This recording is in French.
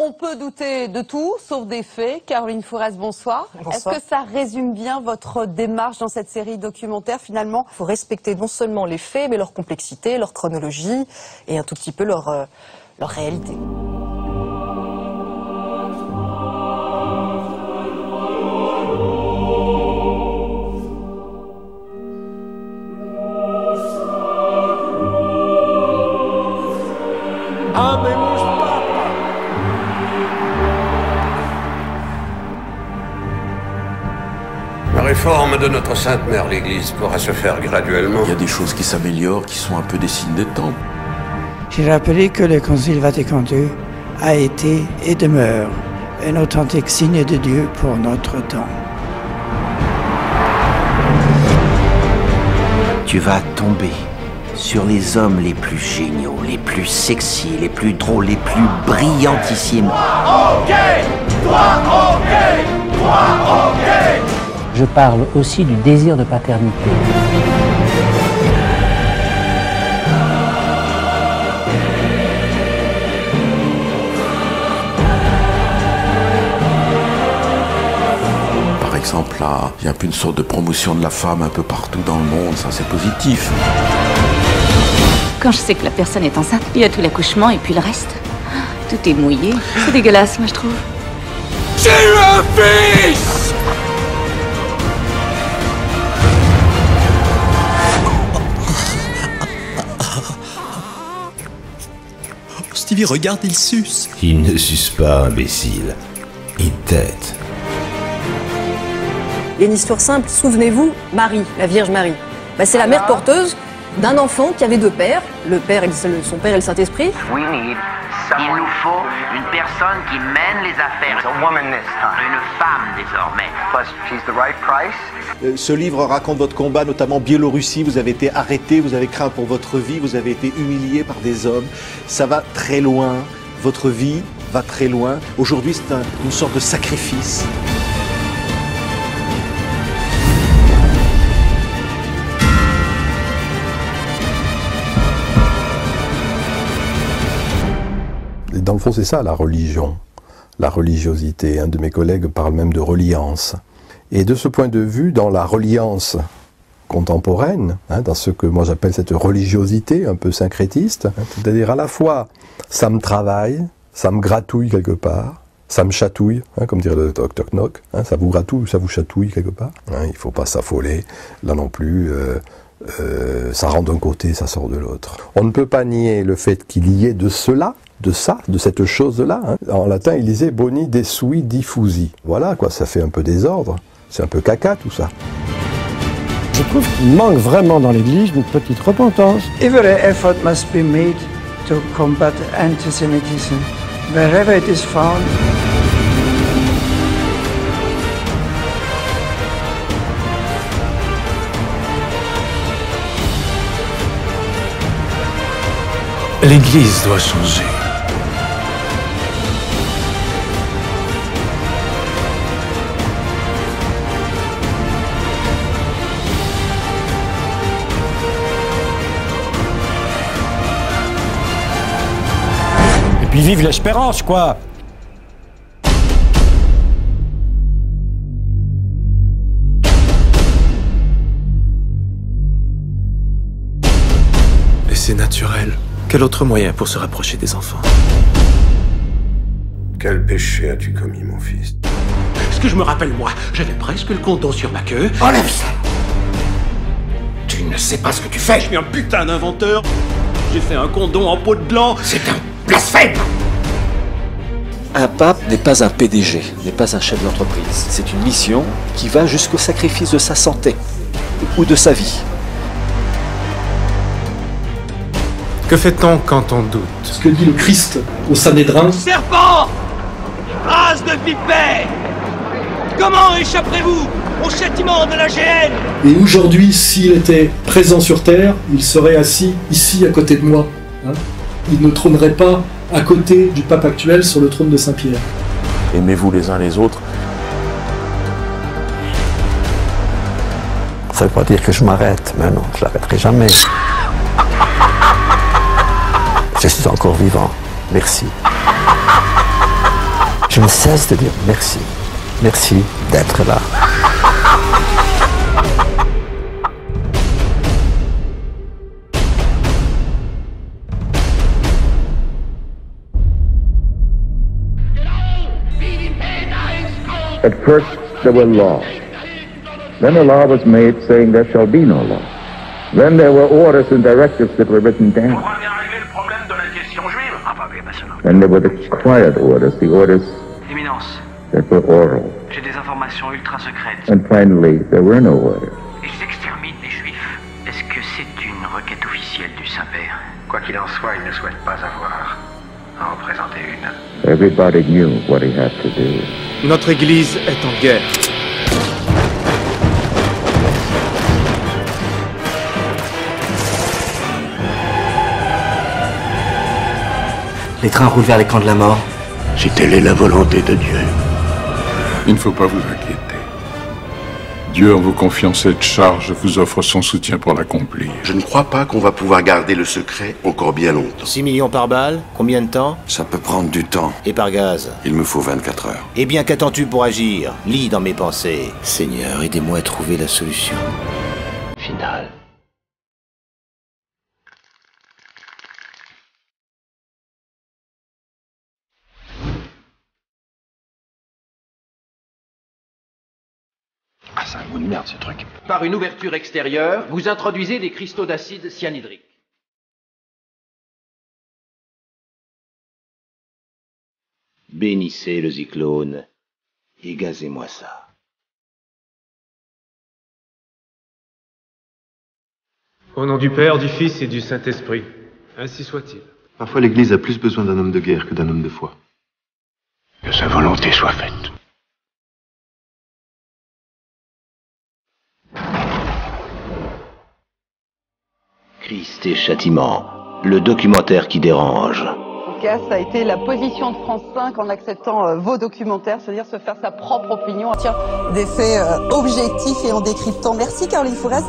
On peut douter de tout, sauf des faits. Caroline Fourest, bonsoir. Est-ce que ça résume bien votre démarche dans cette série documentaire, finalement? Il faut respecter non seulement les faits, mais leur complexité, leur chronologie et un tout petit peu leur réalité. La réforme de notre Sainte Mère l'Église pourra se faire graduellement. Il y a des choses qui s'améliorent, qui sont un peu des signes des temps. J'ai rappelé que le Concile Vatican II a été et demeure un authentique signe de Dieu pour notre temps. Tu vas tomber sur les hommes les plus géniaux, les plus sexy, les plus drôles, les plus brillantissimes. Toi, ok! Toi, ok! Toi, ok! Je parle aussi du désir de paternité. Par exemple, là, il y a un peu une sorte de promotion de la femme un peu partout dans le monde, ça c'est positif. Quand je sais que la personne est enceinte, il y a tout l'accouchement et puis le reste. Tout est mouillé. C'est dégueulasse, moi je trouve. J'ai eu un fils! Stevie, regarde, il suce. Il ne suce pas, imbécile. Il tète. Il y a une histoire simple, souvenez-vous, Marie, la Vierge Marie. C'est la mère porteuse d'un enfant qui avait deux pères, son père et le Saint-Esprit. Il nous faut une personne qui mène les affaires. Une femme désormais. Ce livre raconte votre combat, notamment en Biélorussie. Vous avez été arrêté, vous avez craint pour votre vie, vous avez été humilié par des hommes. Ça va très loin, votre vie va très loin. Aujourd'hui, c'est une sorte de sacrifice. Et dans le fond, c'est ça la religion, la religiosité. Un de mes collègues parle même de reliance. Et de ce point de vue, dans la reliance contemporaine, dans ce que moi j'appelle cette religiosité un peu syncrétiste, c'est-à-dire à la fois ça me travaille, ça me gratouille quelque part, ça me chatouille, comme dirait le Toc Toc Knock, ça vous gratouille ou ça vous chatouille quelque part. Il ne faut pas s'affoler, là non plus. Ça rentre d'un côté, ça sort de l'autre. On ne peut pas nier le fait qu'il y ait de cela, de cette chose-là. En latin, il disait boni desui diffusi. Voilà, quoi, ça fait un peu désordre. C'est un peu caca, tout ça. Je trouve qu'il manque vraiment dans l'Église une petite repentance. Every effort must be made to combat antisemitism. Wherever it is found. L'Église doit changer. Et puis vive l'espérance, quoi! Et c'est naturel. Quel autre moyen pour se rapprocher des enfants? Quel péché as-tu commis, mon fils? Ce que je me rappelle, moi, j'avais presque le condom sur ma queue. Enlève ça! Tu ne sais pas ce que tu fais! Je suis un putain d'inventeur. J'ai fait un condom en peau de blanc. C'est un blasphème! Un pape n'est pas un PDG, n'est pas un chef d'entreprise. C'est une mission qui va jusqu'au sacrifice de sa santé ou de sa vie. Que fait-on quand on doute? Ce que dit le Christ au Sanhédrin. Serpent! Race de vipère! Comment échapperez-vous au châtiment de la géhenne? Et aujourd'hui, s'il était présent sur terre, il serait assis ici à côté de moi. Il ne trônerait pas à côté du pape actuel sur le trône de Saint-Pierre. Aimez-vous les uns les autres. Ça ne veut pas dire que je m'arrête, mais non, je n'arrêterai jamais. Je suis encore vivant. Merci. Je ne cesse de dire merci. Merci d'être là. At first there were laws. Then a law was made saying there shall be no law. Then there were orders and directives that were written down. And there were the quiet orders, the orders Éminence, that were oral. j'ai des informations ultra secrètes. And finally, there were no orders. Ils exterminent les Juifs. Est-ce que c'est une requête officielle du Saint-Père? Quoi qu'il en soit, il ne souhaite pas avoir à en présenter une. Everybody knew what he had to do. Notre Église est en guerre. Les trains roulent vers les camps de la mort. Si telle est la volonté de Dieu. Il ne faut pas vous inquiéter. Dieu, en vous confiant cette charge, vous offre son soutien pour l'accomplir. Je ne crois pas qu'on va pouvoir garder le secret encore bien longtemps. 6 millions par balle, combien de temps? Ça peut prendre du temps. Et par gaz? Il me faut 24 heures. Eh bien, qu'attends-tu pour agir? Lis dans mes pensées. Seigneur, aidez-moi à trouver la solution finale. Ah, c'est un goût de merde, ce truc. Par une ouverture extérieure, vous introduisez des cristaux d'acide cyanhydrique. Bénissez le cyclone et gazez-moi ça. Au nom du Père, du Fils et du Saint-Esprit. Ainsi soit-il. Parfois l'Église a plus besoin d'un homme de guerre que d'un homme de foi. Que sa volonté soit faite. Christ et châtiment, le documentaire qui dérange. En tout cas, ça a été la position de France 5 en acceptant vos documentaires, c'est-à-dire se faire sa propre opinion, en tirant des faits objectifs et en décryptant. Merci Caroline Fourest.